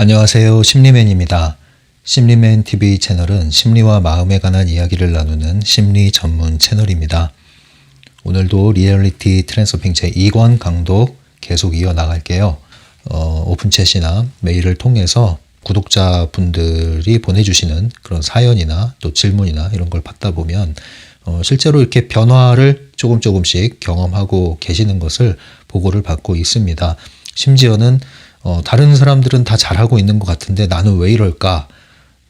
안녕하세요. 심리맨입니다. 심리맨 TV 채널은 심리와 마음에 관한 이야기를 나누는 심리 전문 채널입니다. 오늘도 리얼리티 트랜스서핑 제2권 강도 계속 이어나갈게요. 오픈챗이나 메일을 통해서 구독자분들이 보내주시는 그런 사연이나 또 질문이나 이런 걸 받다 보면 실제로 이렇게 변화를 조금씩 경험하고 계시는 것을 보고를 받고 있습니다. 심지어는 다른 사람들은 다 잘하고 있는 것 같은데 나는 왜 이럴까?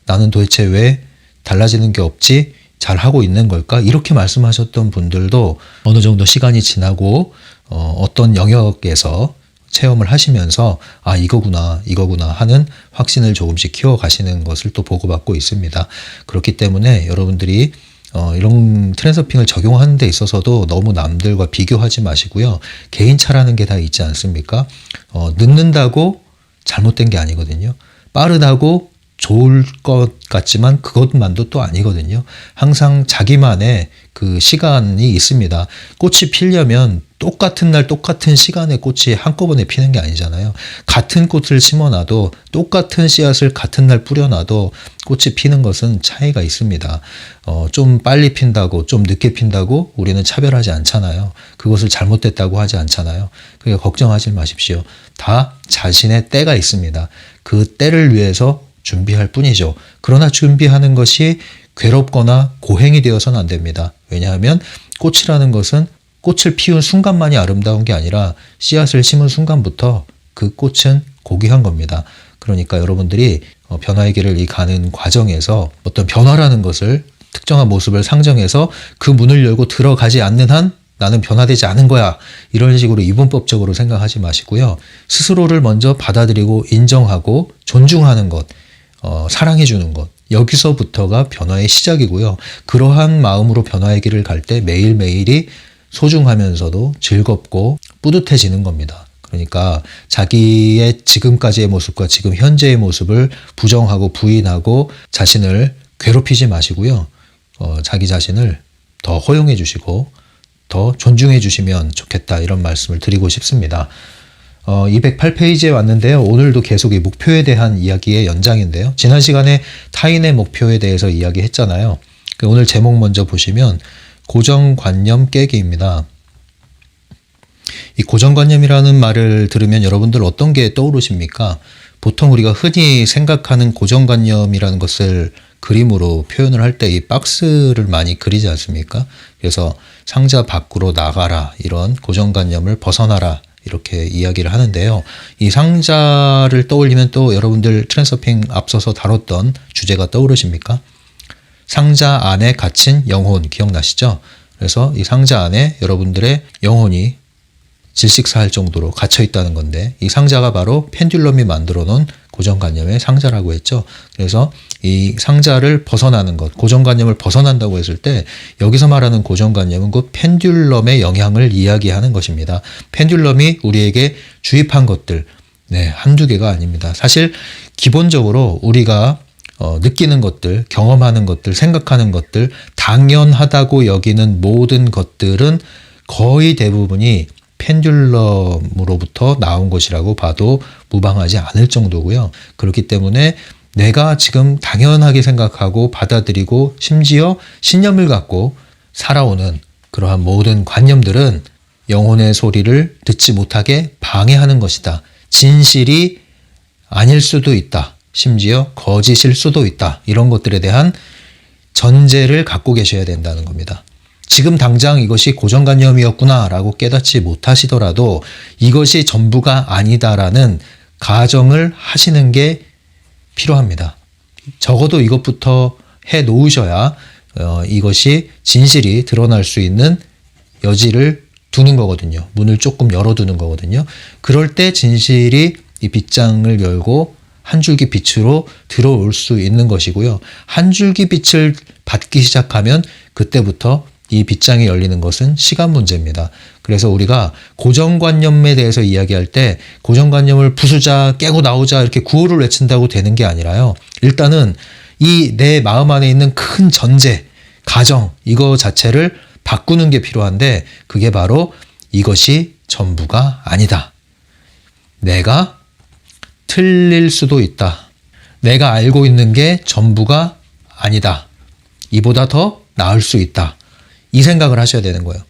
나는 도대체 왜 달라지는 게 없지? 잘하고 있는 걸까? 이렇게 말씀하셨던 분들도 어느 정도 시간이 지나고 어떤 영역에서 체험을 하시면서 아 이거구나 하는 확신을 조금씩 키워가시는 것을 또 보고받고 있습니다. 그렇기 때문에 여러분들이 이런 트랜스서핑을 적용하는 데 있어서도 너무 남들과 비교하지 마시고요. 개인차라는 게 다 있지 않습니까? 늦는다고 잘못된 게 아니거든요. 빠르다고 좋을 것 같지만 그것만도 또 아니거든요. 항상 자기만의 그 시간이 있습니다. 꽃이 피려면 똑같은 날 똑같은 시간에 꽃이 한꺼번에 피는 게 아니잖아요. 같은 꽃을 심어놔도 똑같은 씨앗을 같은 날 뿌려놔도 꽃이 피는 것은 차이가 있습니다. 좀 빨리 핀다고 좀 늦게 핀다고 우리는 차별하지 않잖아요. 그것을 잘못됐다고 하지 않잖아요. 그러니까 걱정하지 마십시오. 다 자신의 때가 있습니다. 그 때를 위해서 준비할 뿐이죠. 그러나 준비하는 것이 괴롭거나 고행이 되어서는 안 됩니다. 왜냐하면 꽃이라는 것은 꽃을 피운 순간만이 아름다운 게 아니라 씨앗을 심은 순간부터 그 꽃은 고귀한 겁니다. 그러니까 여러분들이 변화의 길을 가는 과정에서 어떤 변화라는 것을 특정한 모습을 상정해서 그 문을 열고 들어가지 않는 한 나는 변화되지 않은 거야. 이런 식으로 이분법적으로 생각하지 마시고요. 스스로를 먼저 받아들이고 인정하고 존중하는 것, 사랑해 주는 것. 여기서부터가 변화의 시작이고요. 그러한 마음으로 변화의 길을 갈 때 매일매일이 소중하면서도 즐겁고 뿌듯해지는 겁니다. 그러니까 자기의 지금까지의 모습과 지금 현재의 모습을 부정하고 부인하고 자신을 괴롭히지 마시고요. 자기 자신을 더 허용해 주시고 더 존중해 주시면 좋겠다 이런 말씀을 드리고 싶습니다. 208페이지에 왔는데요. 오늘도 계속 이 목표에 대한 이야기의 연장인데요. 지난 시간에 타인의 목표에 대해서 이야기했잖아요. 오늘 제목 먼저 보시면 고정관념 깨기입니다. 이 고정관념이라는 말을 들으면 여러분들 어떤 게 떠오르십니까? 보통 우리가 흔히 생각하는 고정관념이라는 것을 그림으로 표현을 할 때 이 박스를 많이 그리지 않습니까? 그래서 상자 밖으로 나가라, 이런 고정관념을 벗어나라 이렇게 이야기를 하는데요. 이 상자를 떠올리면 또 여러분들 트랜스서핑 앞서서 다뤘던 주제가 떠오르십니까? 상자 안에 갇힌 영혼 기억나시죠? 그래서 이 상자 안에 여러분들의 영혼이 질식사할 정도로 갇혀 있다는 건데 이 상자가 바로 펜듈럼이 만들어 놓은 고정관념의 상자라고 했죠. 그래서 이 상자를 벗어나는 것, 고정관념을 벗어난다고 했을 때 여기서 말하는 고정관념은 그 펜듈럼의 영향을 이야기하는 것입니다. 펜듈럼이 우리에게 주입한 것들, 한두 개가 아닙니다. 사실 기본적으로 우리가 느끼는 것들, 경험하는 것들, 생각하는 것들, 당연하다고 여기는 모든 것들은 거의 대부분이 펜듈럼으로부터 나온 것이라고 봐도 무방하지 않을 정도고요. 그렇기 때문에 내가 지금 당연하게 생각하고 받아들이고 심지어 신념을 갖고 살아오는 그러한 모든 관념들은 영혼의 소리를 듣지 못하게 방해하는 것이다. 진실이 아닐 수도 있다. 심지어 거짓일 수도 있다. 이런 것들에 대한 전제를 갖고 계셔야 된다는 겁니다. 지금 당장 이것이 고정관념이었구나 라고 깨닫지 못하시더라도 이것이 전부가 아니다라는 가정을 하시는 게 필요합니다. 적어도 이것부터 해 놓으셔야 이것이 진실이 드러날 수 있는 여지를 두는 거거든요. 문을 조금 열어두는 거거든요. 그럴 때 진실이 이 빗장을 열고 한 줄기 빛으로 들어올 수 있는 것이고요. 한 줄기 빛을 받기 시작하면 그때부터 이 빗장이 열리는 것은 시간 문제입니다. 그래서 우리가 고정관념에 대해서 이야기할 때 고정관념을 부수자, 깨고 나오자 이렇게 구호를 외친다고 되는 게 아니라요. 일단은 이 내 마음 안에 있는 큰 전제, 가정 이거 자체를 바꾸는 게 필요한데 그게 바로 이것이 전부가 아니다. 내가 틀릴 수도 있다. 내가 알고 있는 게 전부가 아니다. 이보다 더 나을 수 있다. 이 생각을 하셔야 되는 거예요.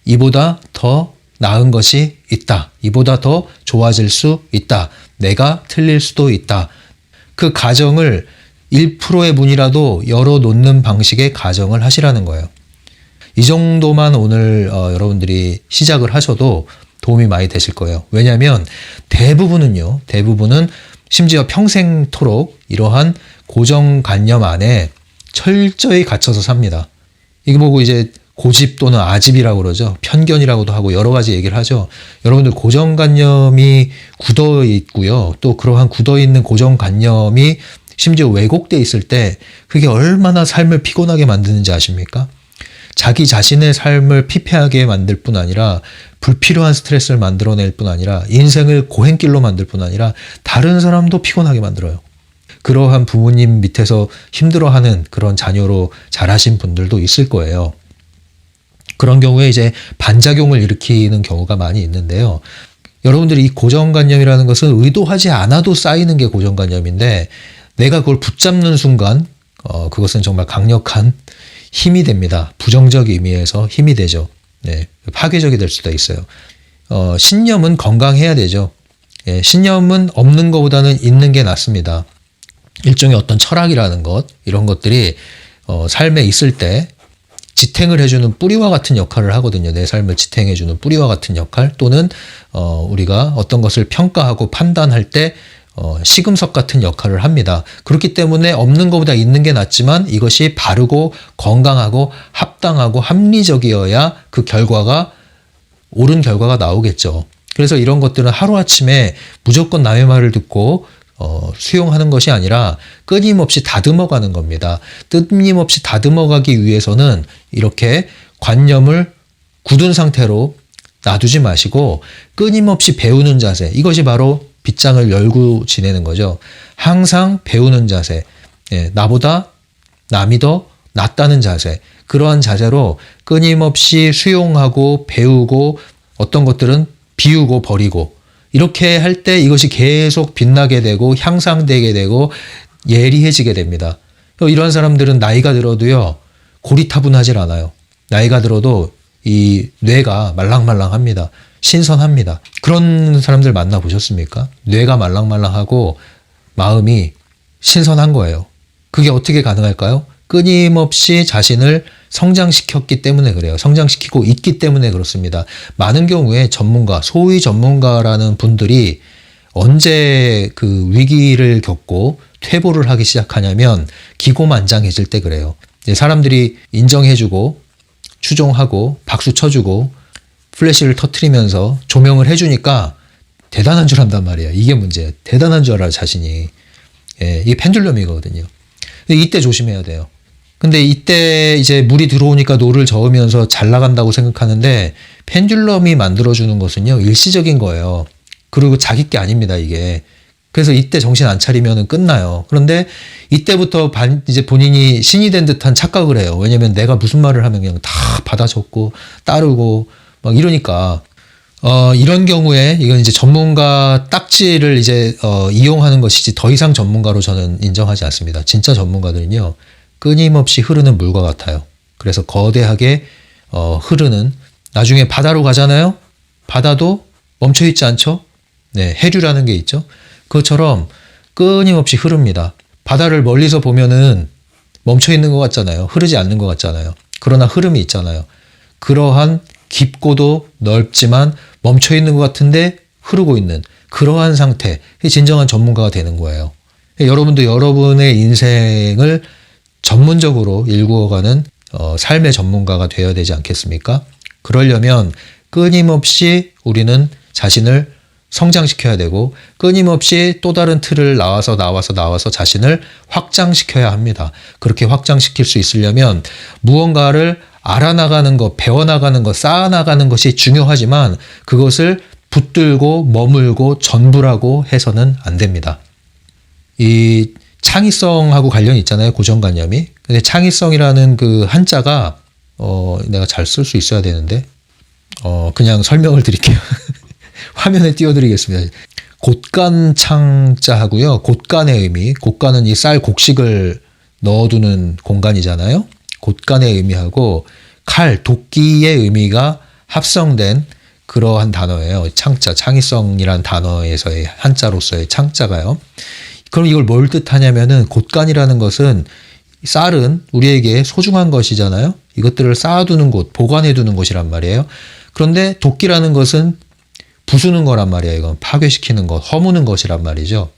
이보다 더 나은 것이 있다. 이보다 더 좋아질 수 있다. 내가 틀릴 수도 있다. 그 가정을 1%의 문이라도 열어놓는 방식의 가정을 하시라는 거예요. 이 정도만 오늘 여러분들이 시작을 하셔도 도움이 많이 되실 거예요. 왜냐하면 대부분은 심지어 평생토록 이러한 고정관념 안에 철저히 갇혀서 삽니다. 이거 보고 이제 고집 또는 아집이라고 그러죠. 편견이라고도 하고 여러 가지 얘기를 하죠. 여러분들 고정관념이 굳어 있고요. 또 그러한 굳어 있는 고정관념이 심지어 왜곡돼 있을 때 그게 얼마나 삶을 피곤하게 만드는지 아십니까? 자기 자신의 삶을 피폐하게 만들 뿐 아니라 불필요한 스트레스를 만들어낼 뿐 아니라 인생을 고행길로 만들 뿐 아니라 다른 사람도 피곤하게 만들어요. 그러한 부모님 밑에서 힘들어하는 그런 자녀로 자라신 분들도 있을 거예요. 그런 경우에 이제 반작용을 일으키는 경우가 많이 있는데요. 여러분들이 이 고정관념이라는 것은 의도하지 않아도 쌓이는 게 고정관념인데 내가 그걸 붙잡는 순간 그것은 정말 강력한 힘이 됩니다. 부정적 의미에서 힘이 되죠. 네, 파괴적이 될 수도 있어요. 신념은 건강해야 되죠. 예, 신념은 없는 것보다는 있는 게 낫습니다. 일종의 어떤 철학이라는 것, 이런 것들이 삶에 있을 때 지탱을 해주는 뿌리와 같은 역할을 하거든요. 내 삶을 지탱해주는 뿌리와 같은 역할, 또는 우리가 어떤 것을 평가하고 판단할 때 시금석 같은 역할을 합니다. 그렇기 때문에 없는 것보다 있는 게 낫지만 이것이 바르고 건강하고 합당하고 합리적이어야 그 결과가 옳은 결과가 나오겠죠. 그래서 이런 것들은 하루아침에 무조건 남의 말을 듣고 수용하는 것이 아니라 끊임없이 다듬어가는 겁니다. 끊임없이 다듬어가기 위해서는 이렇게 관념을 굳은 상태로 놔두지 마시고 끊임없이 배우는 자세, 이것이 바로 빗장을 열고 지내는 거죠. 항상 배우는 자세, 나보다 남이 더 낫다는 자세, 그러한 자세로 끊임없이 수용하고 배우고 어떤 것들은 비우고 버리고 이렇게 할 때 이것이 계속 빛나게 되고 향상되게 되고 예리해지게 됩니다. 이런 사람들은 나이가 들어도요, 고리타분하질 않아요. 나이가 들어도 이 뇌가 말랑말랑합니다. 신선합니다. 그런 사람들 만나보셨습니까? 뇌가 말랑말랑하고 마음이 신선한 거예요. 그게 어떻게 가능할까요? 끊임없이 자신을 성장시켰기 때문에 그래요. 성장시키고 있기 때문에 그렇습니다. 많은 경우에 전문가, 소위 전문가라는 분들이 언제 그 위기를 겪고 퇴보를 하기 시작하냐면 기고만장해질 때 그래요. 사람들이 인정해주고 추종하고 박수 쳐주고 플래시를 터트리면서 조명을 해주니까 대단한 줄 안단 말이에요. 이게 문제예요. 대단한 줄 알아 자신이. 이게 펜듈럼이거든요. 근데 이때 조심해야 돼요. 근데 이때 이제 물이 들어오니까 노를 저으면서 잘 나간다고 생각하는데 펜듈럼이 만들어주는 것은요, 일시적인 거예요. 그리고 자기 게 아닙니다, 이게. 그래서 이때 정신 안 차리면 끝나요. 그런데 이때부터 이제 본인이 신이 된 듯한 착각을 해요. 왜냐면 내가 무슨 말을 하면 그냥 다 받아 적고 따르고 막 이러니까. 이런 경우에 이건 이제 전문가 딱지를 이제 이용하는 것이지 더 이상 전문가로 저는 인정하지 않습니다. 진짜 전문가들은요, 끊임없이 흐르는 물과 같아요. 그래서 거대하게 흐르는, 나중에 바다로 가잖아요. 바다도 멈춰 있지 않죠. 네, 해류라는 게 있죠. 그것처럼 끊임없이 흐릅니다. 바다를 멀리서 보면은 멈춰 있는 것 같잖아요. 흐르지 않는 것 같잖아요. 그러나 흐름이 있잖아요. 그러한 깊고도 넓지만 멈춰 있는 것 같은데 흐르고 있는 그러한 상태, 진정한 전문가가 되는 거예요. 여러분도 여러분의 인생을 전문적으로 일구어가는 삶의 전문가가 되어야 되지 않겠습니까? 그러려면 끊임없이 우리는 자신을 성장시켜야 되고 끊임없이 또 다른 틀을 나와서 자신을 확장시켜야 합니다. 그렇게 확장시킬 수 있으려면 무언가를 알아나가는 것, 배워나가는 것, 쌓아나가는 것이 중요하지만 그것을 붙들고 머물고 전부라고 해서는 안 됩니다. 이 창의성하고 관련이 있잖아요. 고정관념이. 근데 창의성이라는 그 한자가 내가 잘 쓸 수 있어야 되는데 그냥 설명을 드릴게요. 화면에 띄워드리겠습니다. 곳간 창자하고요. 곳간의 의미, 곳간은 이 쌀 곡식을 넣어두는 공간이잖아요. 곳간의 의미하고 칼, 도끼의 의미가 합성된 그러한 단어예요. 창자, 창의성이란 단어에서의 한자로서의 창자가요. 그럼 이걸 뭘 뜻하냐면은 곳간이라는 것은 쌀은 우리에게 소중한 것이잖아요. 이것들을 쌓아두는 곳, 보관해두는 곳이란 말이에요. 그런데 도끼라는 것은 부수는 거란 말이에요. 이건 파괴시키는 것, 허무는 것이란 말이죠.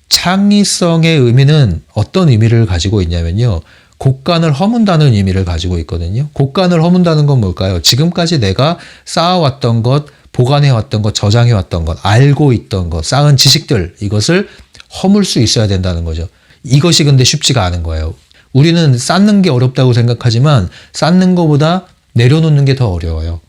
창의성의 의미는 어떤 의미를 가지고 있냐면요. 곳간을 허문다는 의미를 가지고 있거든요. 곳간을 허문다는 건 뭘까요? 지금까지 내가 쌓아왔던 것, 보관해왔던 것, 저장해왔던 것, 알고 있던 것, 쌓은 지식들, 이것을 허물 수 있어야 된다는 거죠. 이것이 근데 쉽지가 않은 거예요. 우리는 쌓는 게 어렵다고 생각하지만 쌓는 것보다 내려놓는 게 더 어려워요.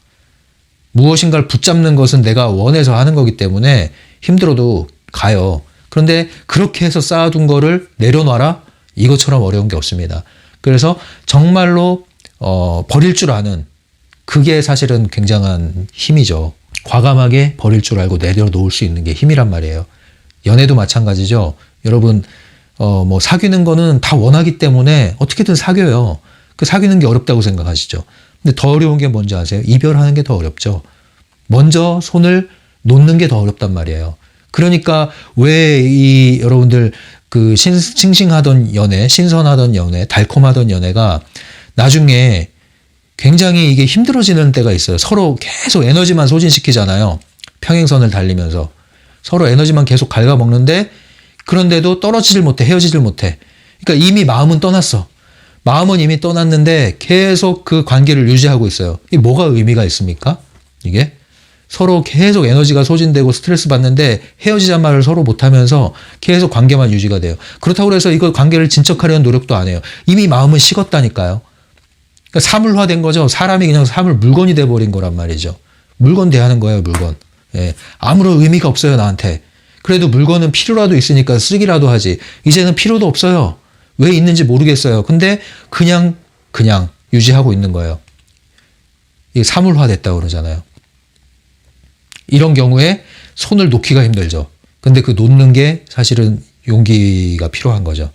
무엇인가를 붙잡는 것은 내가 원해서 하는 거기 때문에 힘들어도 가요. 그런데 그렇게 해서 쌓아둔 거를 내려놔라? 이것처럼 어려운 게 없습니다. 그래서 정말로 버릴 줄 아는 그게 사실은 굉장한 힘이죠. 과감하게 버릴 줄 알고 내려놓을 수 있는 게 힘이란 말이에요. 연애도 마찬가지죠. 여러분 뭐 사귀는 거는 다 원하기 때문에 어떻게든 사귀어요. 그 사귀는 게 어렵다고 생각하시죠. 근데 더 어려운 게 뭔지 아세요? 이별하는 게 더 어렵죠. 먼저 손을 놓는 게 더 어렵단 말이에요. 그러니까 왜 이 여러분들 그 싱싱하던 연애, 신선하던 연애, 달콤하던 연애가 나중에 굉장히 이게 힘들어지는 때가 있어요. 서로 계속 에너지만 소진시키잖아요. 평행선을 달리면서. 서로 에너지만 계속 갉아먹는데 그런데도 떨어지질 못해, 헤어지질 못해. 그러니까 이미 마음은 떠났어. 마음은 이미 떠났는데 계속 그 관계를 유지하고 있어요. 이게 뭐가 의미가 있습니까? 이게? 서로 계속 에너지가 소진되고 스트레스 받는데 헤어지자는 말을 서로 못하면서 계속 관계만 유지가 돼요. 그렇다고 해서 이거 관계를 진척하려는 노력도 안 해요. 이미 마음은 식었다니까요. 그러니까 사물화된 거죠. 사람이 그냥 사물 물건이 돼버린 거란 말이죠. 물건 대하는 거예요, 물건. 예. 아무런 의미가 없어요, 나한테. 그래도 물건은 필요라도 있으니까 쓰기라도 하지. 이제는 필요도 없어요. 왜 있는지 모르겠어요. 근데 그냥 유지하고 있는 거예요. 이게 사물화 됐다고 그러잖아요. 이런 경우에 손을 놓기가 힘들죠. 근데 그 놓는 게 사실은 용기가 필요한 거죠.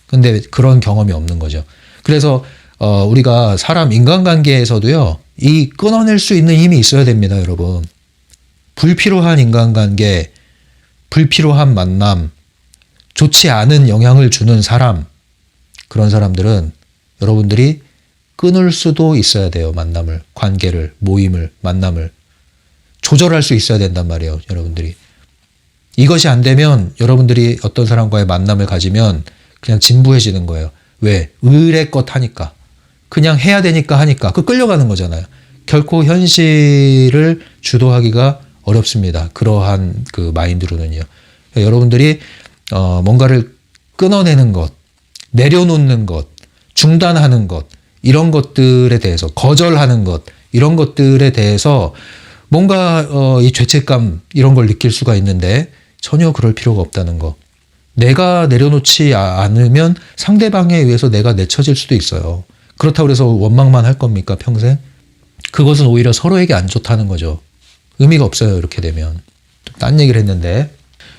근데 그런 경험이 없는 거죠. 그래서 우리가 사람 인간관계에서도요. 이 끊어낼 수 있는 힘이 있어야 됩니다, 여러분. 불필요한 인간관계, 불필요한 만남, 좋지 않은 영향을 주는 사람, 그런 사람들은 여러분들이 끊을 수도 있어야 돼요. 만남을, 관계를, 모임을, 만남을. 조절할 수 있어야 된단 말이에요. 여러분들이. 이것이 안 되면 여러분들이 어떤 사람과의 만남을 가지면 그냥 진부해지는 거예요. 왜? 의례껏 하니까. 그냥 해야 되니까 하니까. 그 끌려가는 거잖아요. 결코 현실을 주도하기가 어렵습니다. 그러한 그 마인드로는요. 여러분들이 뭔가를 끊어내는 것, 내려놓는 것, 중단하는 것, 이런 것들에 대해서 거절하는 것, 이런 것들에 대해서 뭔가 이 죄책감 이런 걸 느낄 수가 있는데 전혀 그럴 필요가 없다는 거. 내가 내려놓지 않으면 상대방에 의해서 내가 내쳐질 수도 있어요. 그렇다고 해서 원망만 할 겁니까, 평생? 그것은 오히려 서로에게 안 좋다는 거죠. 의미가 없어요, 이렇게 되면. 딴 얘기를 했는데.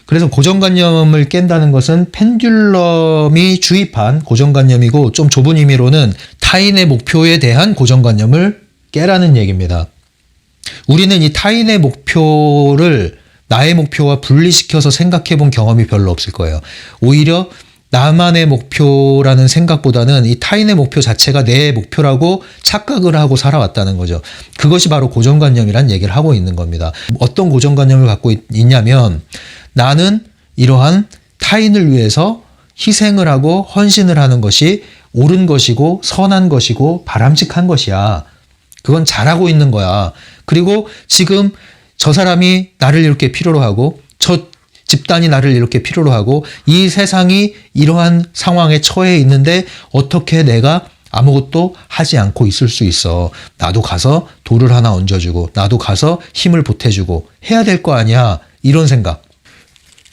그래서 고정관념을 깬다는 것은 펜듈럼이 주입한 고정관념이고 좀 좁은 의미로는 타인의 목표에 대한 고정관념을 깨라는 얘기입니다. 우리는 이 타인의 목표를 나의 목표와 분리시켜서 생각해 본 경험이 별로 없을 거예요. 오히려 나만의 목표라는 생각보다는 이 타인의 목표 자체가 내 목표라고 착각을 하고 살아왔다는 거죠. 그것이 바로 고정관념이란 얘기를 하고 있는 겁니다. 어떤 고정관념을 갖고 있냐면 나는 이러한 타인을 위해서 희생을 하고 헌신을 하는 것이 옳은 것이고 선한 것이고 바람직한 것이야. 그건 잘하고 있는 거야. 그리고 지금 저 사람이 나를 이렇게 필요로 하고 저 집단이 나를 이렇게 필요로 하고 이 세상이 이러한 상황에 처해 있는데 어떻게 내가 아무것도 하지 않고 있을 수 있어. 나도 가서 돌을 하나 얹어주고 나도 가서 힘을 보태주고 해야 될 거 아니야. 이런 생각.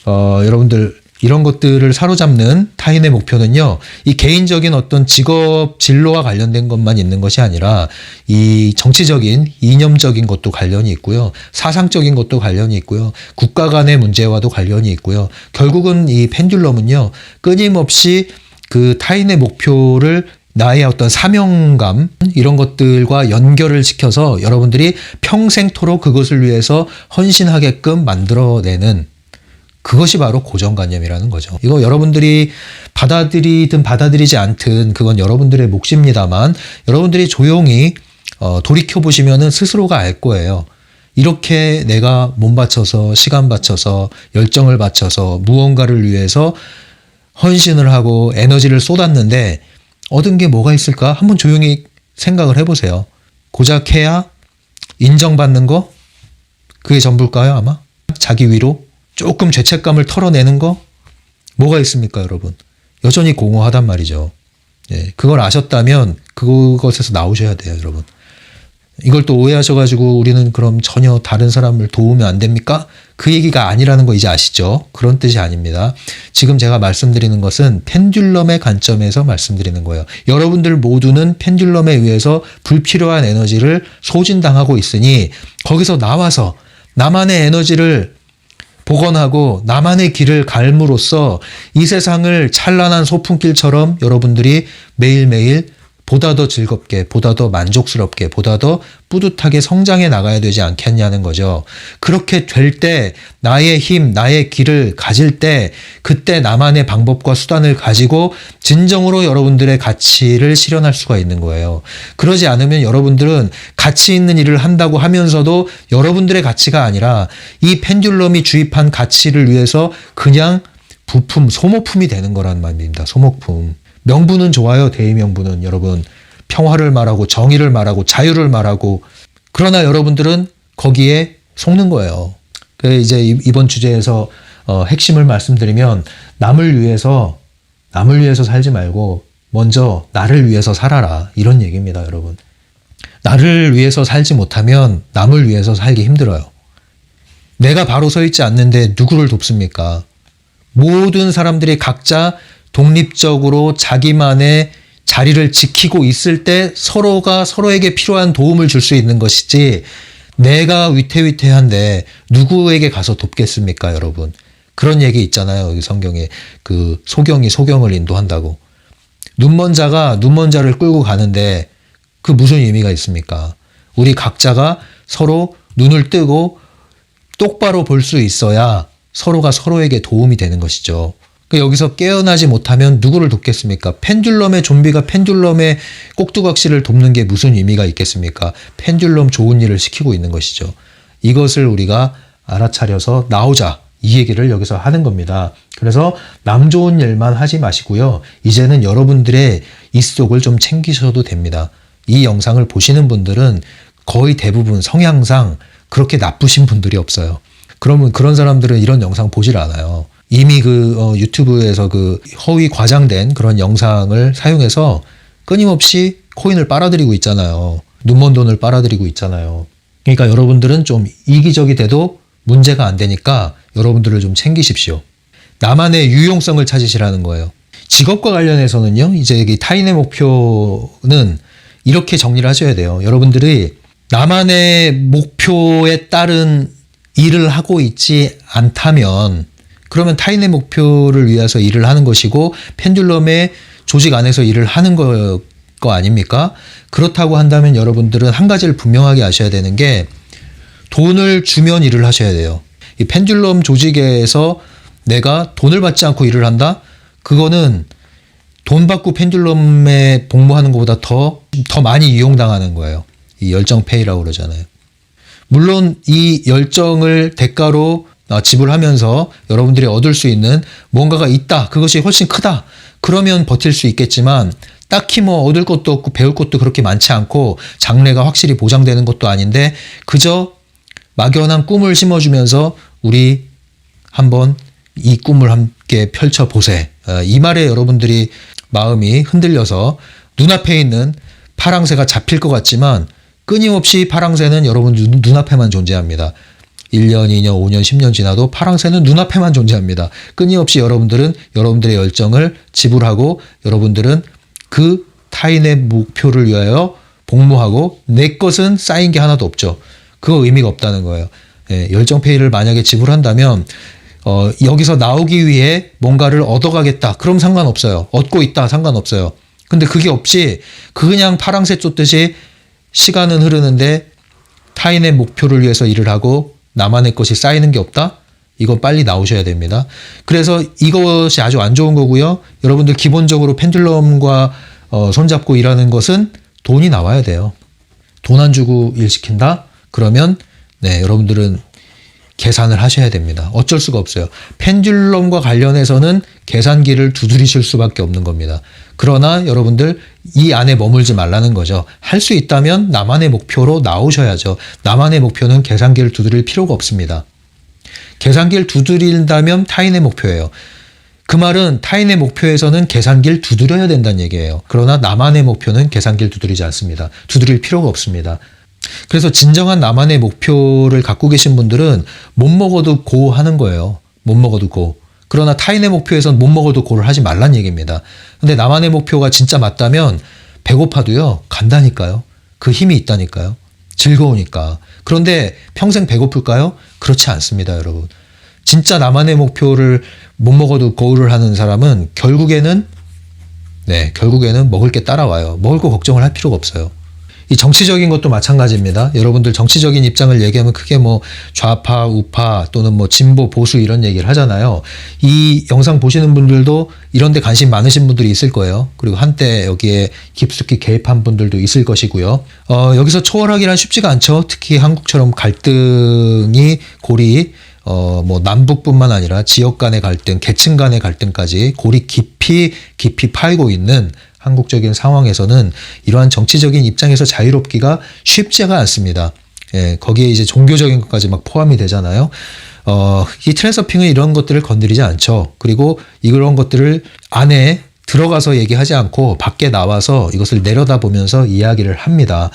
여러분들 이런 것들을 사로잡는 타인의 목표는요, 이 개인적인 어떤 직업 진로와 관련된 것만 있는 것이 아니라 이 정치적인, 이념적인 것도 관련이 있고요, 사상적인 것도 관련이 있고요, 국가 간의 문제와도 관련이 있고요. 결국은 이 펜듈럼은요, 끊임없이 그 타인의 목표를 나의 어떤 사명감 이런 것들과 연결을 시켜서 여러분들이 평생토록 그것을 위해서 헌신하게끔 만들어내는, 그것이 바로 고정관념이라는 거죠. 이거 여러분들이 받아들이든 받아들이지 않든 그건 여러분들의 몫입니다만, 여러분들이 조용히 돌이켜보시면은 스스로가 알 거예요. 이렇게 내가 몸 바쳐서, 시간 바쳐서, 열정을 바쳐서 무언가를 위해서 헌신을 하고 에너지를 쏟았는데 얻은 게 뭐가 있을까? 한번 조용히 생각을 해보세요. 고작 해야 인정받는 거? 그게 전부일까요, 아마? 자기 위로? 조금 죄책감을 털어내는 거? 뭐가 있습니까, 여러분? 여전히 공허하단 말이죠. 예, 그걸 아셨다면 그것에서 나오셔야 돼요, 여러분. 이걸 또 오해하셔가지고 우리는 그럼 전혀 다른 사람을 도우면 안 됩니까? 그 얘기가 아니라는 거 이제 아시죠? 그런 뜻이 아닙니다. 지금 제가 말씀드리는 것은 펜듈럼의 관점에서 말씀드리는 거예요. 여러분들 모두는 펜듈럼에 의해서 불필요한 에너지를 소진당하고 있으니 거기서 나와서 나만의 에너지를 복원하고 나만의 길을 갈므로써 이 세상을 찬란한 소풍길처럼 여러분들이 매일매일 보다 더 즐겁게, 보다 더 만족스럽게, 보다 더 뿌듯하게 성장해 나가야 되지 않겠냐는 거죠. 그렇게 될 때, 나의 힘, 나의 길을 가질 때, 그때 나만의 방법과 수단을 가지고 진정으로 여러분들의 가치를 실현할 수가 있는 거예요. 그러지 않으면 여러분들은 가치 있는 일을 한다고 하면서도 여러분들의 가치가 아니라 이 펜듈럼이 주입한 가치를 위해서 그냥 부품, 소모품이 되는 거란 말입니다. 소모품. 명분은 좋아요. 대의명분은 여러분 평화를 말하고 정의를 말하고 자유를 말하고, 그러나 여러분들은 거기에 속는 거예요. 그래서 이제 이번 주제에서 핵심을 말씀드리면 남을 위해서 살지 말고 먼저 나를 위해서 살아라, 이런 얘기입니다, 여러분. 나를 위해서 살지 못하면 남을 위해서 살기 힘들어요. 내가 바로 서 있지 않는데 누구를 돕습니까? 모든 사람들이 각자 독립적으로 자기만의 자리를 지키고 있을 때 서로가 서로에게 필요한 도움을 줄 수 있는 것이지, 내가 위태위태한데 누구에게 가서 돕겠습니까, 여러분? 그런 얘기 있잖아요. 여기 성경에 그 소경이 소경을 인도한다고. 눈먼 자가 눈먼 자를 끌고 가는데 그 무슨 의미가 있습니까? 우리 각자가 서로 눈을 뜨고 똑바로 볼 수 있어야 서로가 서로에게 도움이 되는 것이죠. 여기서 깨어나지 못하면 누구를 돕겠습니까? 펜듈럼의 좀비가 펜듈럼의 꼭두각시를 돕는 게 무슨 의미가 있겠습니까? 펜듈럼 좋은 일을 시키고 있는 것이죠. 이것을 우리가 알아차려서 나오자, 이 얘기를 여기서 하는 겁니다. 그래서 남 좋은 일만 하지 마시고요. 이제는 여러분들의 입속을 좀 챙기셔도 됩니다. 이 영상을 보시는 분들은 거의 대부분 성향상 그렇게 나쁘신 분들이 없어요. 그러면 그런 사람들은 이런 영상 보질 않아요. 이미 유튜브에서 그 허위 과장된 그런 영상을 사용해서 끊임없이 코인을 빨아들이고 있잖아요. 눈먼 돈을 빨아들이고 있잖아요. 그러니까 여러분들은 좀 이기적이 돼도 문제가 안 되니까 여러분들을 좀 챙기십시오. 나만의 유용성을 찾으시라는 거예요. 직업과 관련해서는요, 이제 타인의 목표는 이렇게 정리를 하셔야 돼요. 여러분들이 나만의 목표에 따른 일을 하고 있지 않다면, 그러면 타인의 목표를 위해서 일을 하는 것이고 펜듈럼의 조직 안에서 일을 하는 거 아닙니까? 그렇다고 한다면 여러분들은 한 가지를 분명하게 아셔야 되는 게, 돈을 주면 일을 하셔야 돼요. 이 펜듈럼 조직에서 내가 돈을 받지 않고 일을 한다? 그거는 돈 받고 펜듈럼에 복무하는 것보다 더 많이 이용당하는 거예요. 이 열정 페이라고 그러잖아요. 물론 이 열정을 대가로 지불하면서 여러분들이 얻을 수 있는 뭔가가 있다, 그것이 훨씬 크다, 그러면 버틸 수 있겠지만, 딱히 뭐 얻을 것도 없고 배울 것도 그렇게 많지 않고 장래가 확실히 보장되는 것도 아닌데 그저 막연한 꿈을 심어주면서 우리 한번 이 꿈을 함께 펼쳐보세, 이 말에 여러분들이 마음이 흔들려서 눈앞에 있는 파랑새가 잡힐 것 같지만 끊임없이 파랑새는 여러분 눈앞에만 존재합니다. 1년, 2년, 5년, 10년 지나도 파랑새는 눈앞에만 존재합니다. 끊임없이 여러분들의 열정을 지불하고 여러분들은 그 타인의 목표를 위하여 복무하고 내 것은 쌓인 게 하나도 없죠. 그거 의미가 없다는 거예요. 예, 열정페이를 만약에 지불한다면 여기서 나오기 위해 뭔가를 얻어가겠다. 그럼 상관없어요. 얻고 있다. 상관없어요. 근데 그게 없이 그냥 파랑새 쫓듯이 시간은 흐르는데 타인의 목표를 위해서 일을 하고 나만의 것이 쌓이는 게 없다? 이거 빨리 나오셔야 됩니다. 그래서 이것이 아주 안 좋은 거고요. 여러분들 기본적으로 펜듈럼과 손잡고 일하는 것은 돈이 나와야 돼요. 돈 안 주고 일 시킨다? 그러면 네, 여러분들은 계산을 하셔야 됩니다. 어쩔 수가 없어요. 펜듈럼과 관련해서는 계산기를 두드리실 수밖에 없는 겁니다. 그러나 여러분들 이 안에 머물지 말라는 거죠. 할 수 있다면 나만의 목표로 나오셔야죠. 나만의 목표는 계산기를 두드릴 필요가 없습니다. 계산기를 두드린다면 타인의 목표예요. 그 말은 타인의 목표에서는 계산기를 두드려야 된다는 얘기예요. 그러나 나만의 목표는 계산기를 두드리지 않습니다. 두드릴 필요가 없습니다. 그래서 진정한 나만의 목표를 갖고 계신 분들은 못 먹어도 고 하는 거예요. 못 먹어도 고. 그러나 타인의 목표에선 못 먹어도 고를 하지 말란 얘기입니다. 근데 나만의 목표가 진짜 맞다면 배고파도요, 간다니까요. 그 힘이 있다니까요. 즐거우니까. 그런데 평생 배고플까요? 그렇지 않습니다, 여러분. 진짜 나만의 목표를 못 먹어도 고를 하는 사람은 결국에는 먹을 게 따라와요. 먹을 거 걱정을 할 필요가 없어요. 이 정치적인 것도 마찬가지입니다. 여러분들 정치적인 입장을 얘기하면 크게 뭐 좌파, 우파 또는 뭐 진보, 보수 이런 얘기를 하잖아요. 이 영상 보시는 분들도 이런 데 관심 많으신 분들이 있을 거예요. 그리고 한때 여기에 깊숙이 개입한 분들도 있을 것이고요. 여기서 초월하기란 쉽지가 않죠. 특히 한국처럼 갈등이 골이 뭐 남북뿐만 아니라 지역 간의 갈등, 계층 간의 갈등까지 골이 깊이 파이고 있는 한국적인 상황에서는 이러한 정치적인 입장에서 자유롭기가 쉽지가 않습니다. 예, 거기에 이제 종교적인 것까지 막 포함이 되잖아요. 이 트랜서핑은 이런 것들을 건드리지 않죠. 그리고 이런 것들을 안에 들어가서 얘기하지 않고 밖에 나와서 이것을 내려다보면서 이야기를 합니다.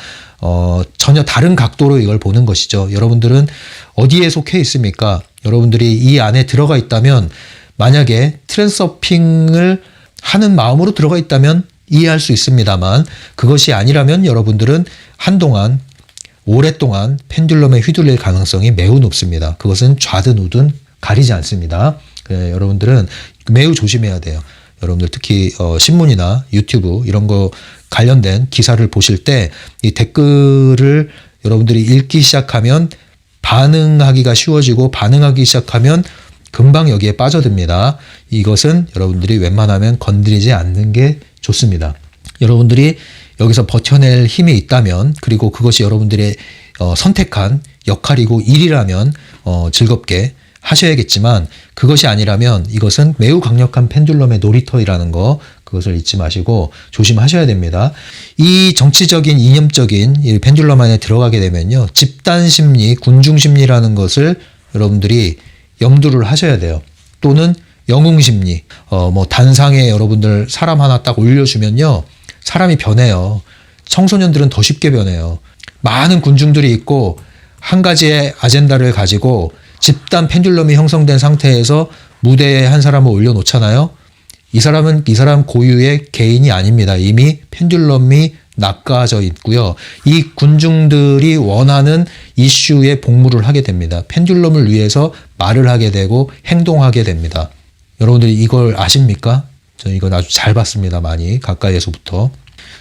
전혀 다른 각도로 이걸 보는 것이죠. 여러분들은 어디에 속해 있습니까? 여러분들이 이 안에 들어가 있다면, 만약에 트랜서핑을 하는 마음으로 들어가 있다면 이해할 수 있습니다만, 그것이 아니라면 여러분들은 한동안 오랫동안 펜듈럼에 휘둘릴 가능성이 매우 높습니다. 그것은 좌든 우든 가리지 않습니다. 여러분들은 매우 조심해야 돼요. 여러분들 특히 신문이나 유튜브 이런 거 관련된 기사를 보실 때 이 댓글을 여러분들이 읽기 시작하면 반응하기가 쉬워지고, 반응하기 시작하면 금방 여기에 빠져듭니다. 이것은 여러분들이 웬만하면 건드리지 않는 게 좋습니다. 여러분들이 여기서 버텨낼 힘이 있다면, 그리고 그것이 여러분들의 선택한 역할이고 일이라면 즐겁게 하셔야겠지만, 그것이 아니라면 이것은 매우 강력한 펜듈럼의 놀이터이라는 거, 그것을 잊지 마시고 조심하셔야 됩니다. 이 정치적인 이념적인 이 펜듈럼 안에 들어가게 되면요, 집단 심리, 군중 심리라는 것을 여러분들이 염두를 하셔야 돼요. 또는 영웅 심리, 뭐 단상에 여러분들 사람 하나 딱 올려주면요, 사람이 변해요. 청소년들은 더 쉽게 변해요. 많은 군중들이 있고 한 가지의 아젠다를 가지고 집단 펜듈럼이 형성된 상태에서 무대에 한 사람을 올려놓잖아요. 이 사람 고유의 개인이 아닙니다. 이미 펜듈럼이 낚아져 있고요. 이 군중들이 원하는 이슈에 복무를 하게 됩니다. 펜듈럼을 위해서 말을 하게 되고 행동하게 됩니다. 여러분들이 이걸 아십니까? 저는 이건 아주 잘 봤습니다. 많이 가까이에서부터.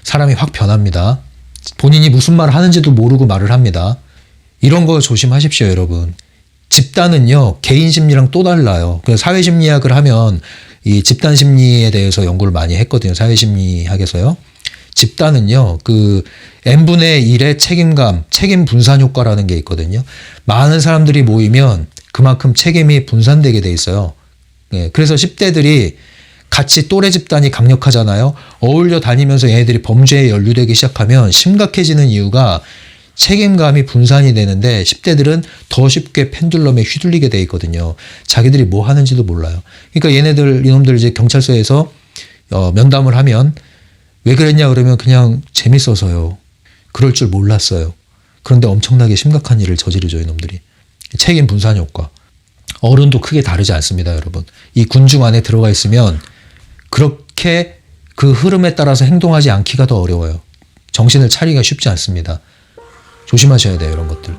사람이 확 변합니다. 본인이 무슨 말을 하는지도 모르고 말을 합니다. 이런 거 조심하십시오, 여러분. 집단은요, 개인 심리랑 또 달라요. 그래서 사회심리학을 하면 이 집단 심리에 대해서 연구를 많이 했거든요. 사회심리학에서요. 집단은요, 그 n분의 1의 책임감, 책임 분산 효과라는 게 있거든요. 많은 사람들이 모이면 그만큼 책임이 분산되게 돼 있어요. 예, 그래서 10대들이 같이 또래 집단이 강력하잖아요. 어울려 다니면서 얘네들이 범죄에 연루되기 시작하면 심각해지는 이유가 책임감이 분산이 되는데, 10대들은 더 쉽게 펜듈럼에 휘둘리게 돼 있거든요. 자기들이 뭐 하는지도 몰라요. 그러니까 이놈들 이제 경찰서에서 면담을 하면 왜 그랬냐 그러면 그냥 재밌어서요. 그럴 줄 몰랐어요. 그런데 엄청나게 심각한 일을 저지르죠, 이놈들이. 책임 분산 효과. 어른도 크게 다르지 않습니다, 여러분. 이 군중 안에 들어가 있으면 그렇게 그 흐름에 따라서 행동하지 않기가 더 어려워요. 정신을 차리기가 쉽지 않습니다. 조심하셔야 돼요, 이런 것들.